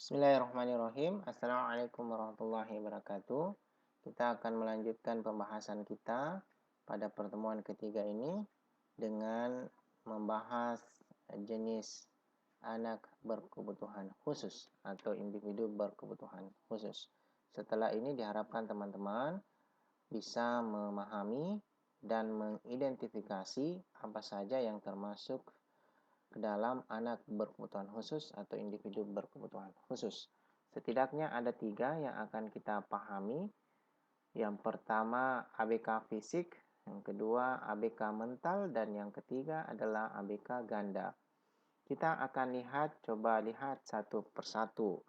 Bismillahirrahmanirrahim. Assalamualaikum warahmatullahi wabarakatuh. Kita akan melanjutkan pembahasan kita pada pertemuan ketiga ini dengan membahas jenis anak berkebutuhan khusus atau individu berkebutuhan khusus. Setelah ini diharapkan teman-teman bisa memahami dan mengidentifikasi apa saja yang termasuk ke dalam anak berkebutuhan khusus atau individu berkebutuhan khusus. Setidaknya ada 3 yang akan kita pahami. Yang pertama ABK fisik, yang kedua ABK mental, dan yang ketiga adalah ABK ganda. Kita akan coba lihat satu persatu.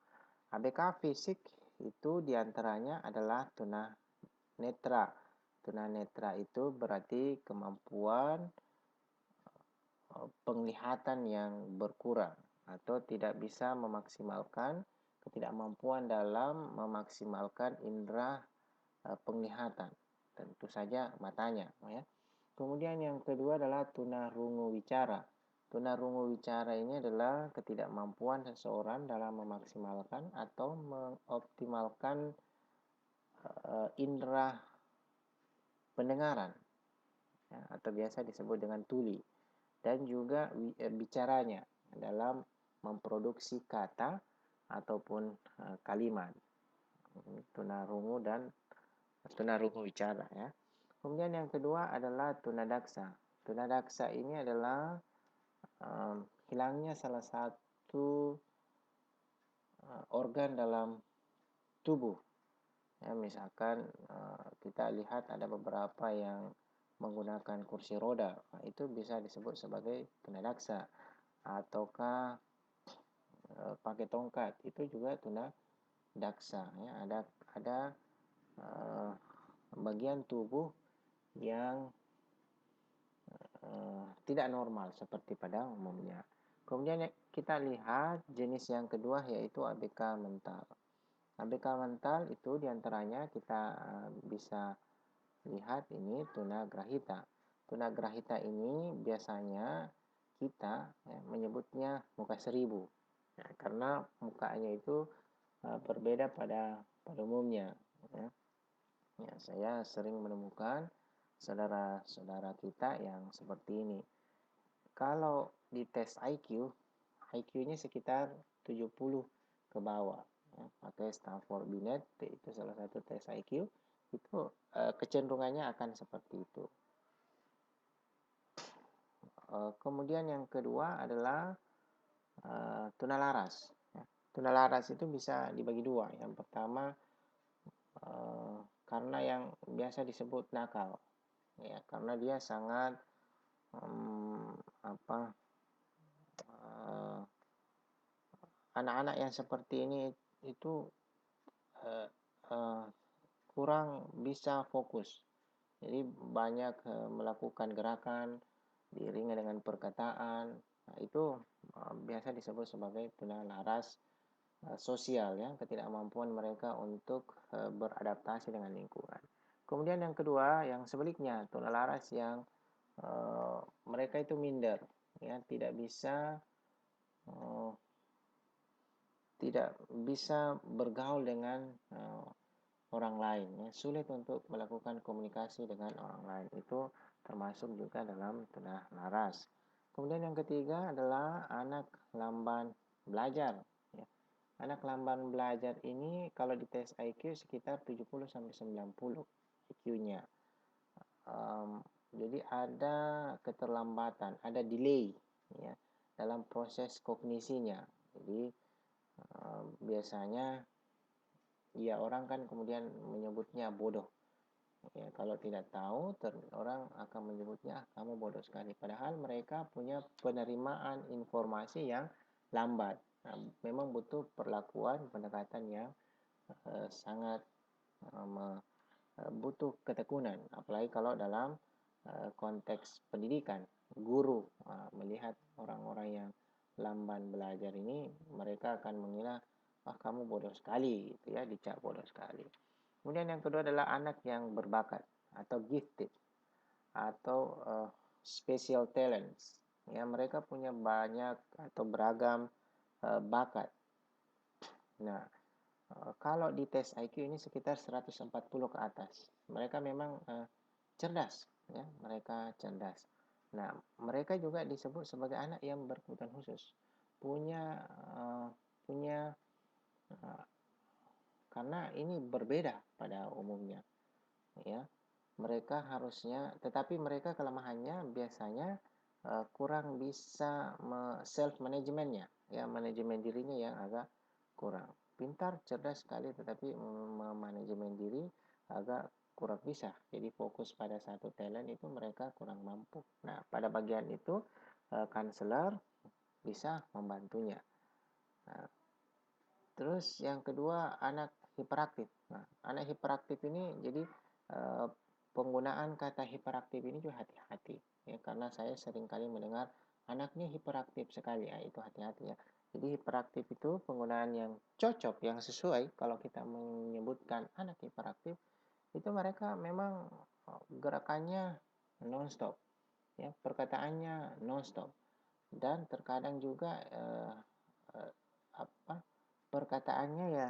ABK fisik itu diantaranya adalah tunanetra. Tunanetra itu berarti kemampuan penglihatan yang berkurang atau tidak bisa memaksimalkan ketidakmampuan dalam memaksimalkan indera penglihatan, tentu saja matanya, ya. Kemudian yang kedua adalah tunarungu wicara. Tunarungu wicara ini adalah ketidakmampuan seseorang dalam memaksimalkan atau mengoptimalkan indera pendengaran, ya, atau biasa disebut dengan tuli, dan juga bicaranya dalam memproduksi kata ataupun kalimat. Tunarungu dan tunarungu wicara, ya. Kemudian yang kedua adalah tunadaksa. Tunadaksa ini adalah hilangnya salah satu organ dalam tubuh. Ya, misalkan kita lihat ada beberapa yang menggunakan kursi roda, itu bisa disebut sebagai tunadaksa. Ataukah pakai tongkat, itu juga tunadaksa, ya. Ada bagian tubuh yang tidak normal seperti pada umumnya. Kemudian kita lihat jenis yang kedua, yaitu ABK mental. ABK mental itu diantaranya kita bisa lihat ini tunagrahita. Tunagrahita ini biasanya kita menyebutnya muka seribu, ya, karena mukanya itu berbeda pada umumnya, ya. Ya, saya sering menemukan saudara-saudara kita yang seperti ini. Kalau di tes IQ, IQ-nya sekitar 70 ke bawah, ya, pakai Stanford Binet, itu salah satu tes IQ, itu kecenderungannya akan seperti itu. Kemudian yang kedua adalah tunalaras. Ya. Tunalaras itu bisa dibagi dua. Yang pertama karena yang biasa disebut nakal, ya, karena dia sangat anak-anak yang seperti ini itu kurang bisa fokus. Jadi banyak melakukan gerakan diiringi dengan perkataan. Nah, itu biasa disebut sebagai tunalaras sosial, ya, ketidakmampuan mereka untuk beradaptasi dengan lingkungan. Kemudian yang kedua, yang sebaliknya, tunalaras yang mereka itu minder, ya, tidak bisa bergaul dengan orang lain, ya, sulit untuk melakukan komunikasi dengan orang lain, itu termasuk juga dalam tunalaras. Kemudian yang ketiga adalah anak lamban belajar, ya. Anak lamban belajar ini kalau di tes IQ sekitar 70 sampai 90 IQ-nya. Jadi ada keterlambatan, ada delay, ya, dalam proses kognisinya. Jadi biasanya ya orang kan kemudian menyebutnya bodoh, ya, kalau tidak tahu orang akan menyebutnya kamu bodoh sekali, padahal mereka punya penerimaan informasi yang lambat. Nah, memang butuh perlakuan pendekatan yang sangat butuh ketekunan, apalagi kalau dalam konteks pendidikan. Guru melihat orang-orang yang lamban belajar ini, mereka akan mengira, wah kamu bodoh sekali, gitu ya, dicap bodoh sekali. Kemudian yang kedua adalah anak yang berbakat atau gifted atau special talents. Ya, mereka punya banyak atau beragam bakat. Nah, kalau di tes IQ ini sekitar 140 ke atas. Mereka memang cerdas, ya, mereka cerdas. Nah, mereka juga disebut sebagai anak yang berkebutuhan khusus. Punya uh, punya uh, karena ini berbeda pada umumnya, ya. Mereka harusnya, tetapi mereka kelemahannya biasanya kurang bisa self manajemennya, ya, manajemen dirinya yang agak kurang. Pintar, cerdas sekali, tetapi memanajemen diri agak kurang bisa. Jadi fokus pada satu talent itu mereka kurang mampu. Nah, pada bagian itu konselor bisa membantunya. Nah, terus yang kedua, anak hiperaktif. Nah, anak hiperaktif ini jadi eh, penggunaan kata hiperaktif ini juga hati-hati, ya, karena saya sering kali mendengar anaknya hiperaktif sekali, ya, itu hati-hati, ya. Jadi hiperaktif itu penggunaan yang cocok, yang sesuai kalau kita menyebutkan anak hiperaktif itu mereka memang gerakannya non-stop, ya, perkataannya non-stop, dan terkadang juga eh, apa perkataannya ya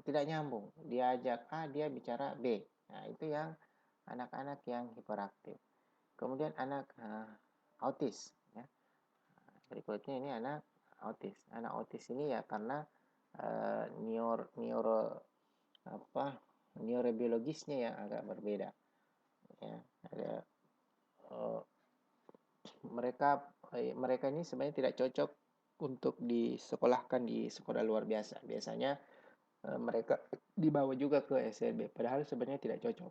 tidak nyambung. Diajak A, dia bicara B. Nah, itu yang anak-anak yang hiperaktif. Kemudian anak autis, ya. Berikutnya ini anak autis. Anak autis ini ya karena neuro neuro apa neurobiologisnya yang agak berbeda, ya. Ada uh, mereka ini sebenarnya tidak cocok untuk disekolahkan di sekolah luar biasa. Biasanya mereka dibawa juga ke SLB, padahal sebenarnya tidak cocok,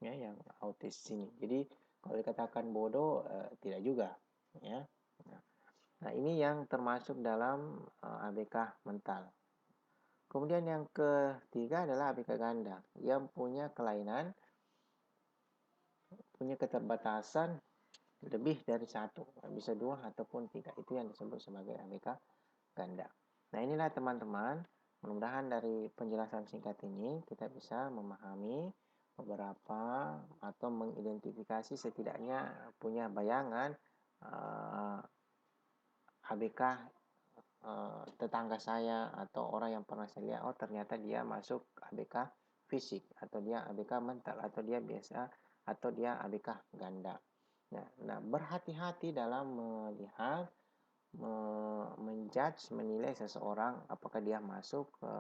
ya, yang autis ini. Jadi kalau dikatakan bodoh tidak juga, ya. Nah, ini yang termasuk dalam ABK mental. Kemudian yang ketiga adalah ABK ganda yang punya kelainan, punya keterbatasan lebih dari satu, bisa dua ataupun tiga. Itu yang disebut sebagai ABK ganda. Nah, inilah teman-teman, mudah-mudahan dari penjelasan singkat ini kita bisa memahami beberapa atau mengidentifikasi, setidaknya punya bayangan ABK tetangga saya atau orang yang pernah saya lihat, oh ternyata dia masuk ABK fisik, atau dia ABK mental, atau dia biasa, atau dia ABK ganda. Nah, berhati-hati dalam melihat, menjudge, menilai seseorang apakah dia masuk ke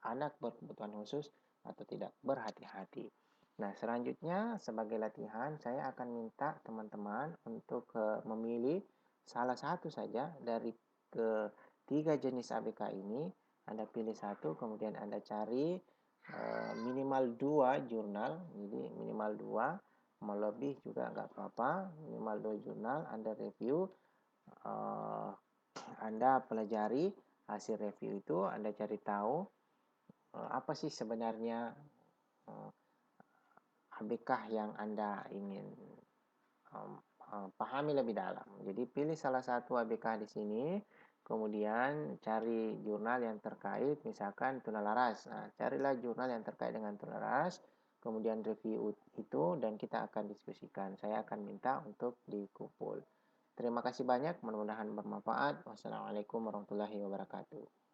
anak berkebutuhan khusus atau tidak. Berhati-hati. Nah, selanjutnya sebagai latihan saya akan minta teman-teman untuk memilih salah satu saja dari ketiga jenis ABK ini. Anda pilih satu, kemudian Anda cari minimal 2 jurnal. Jadi minimal 2, mau lebih juga nggak apa-apa. Minimal 2 jurnal Anda review, Anda pelajari hasil review itu, Anda cari tahu apa sih sebenarnya ABK yang Anda ingin pahami lebih dalam. Jadi pilih salah satu ABK di sini, kemudian cari jurnal yang terkait, misalkan tunalaras. Nah, carilah jurnal yang terkait dengan tunalaras, kemudian review itu, dan kita akan diskusikan. Saya akan minta untuk dikumpul. Terima kasih banyak, mudah-mudahan bermanfaat. Wassalamualaikum warahmatullahi wabarakatuh.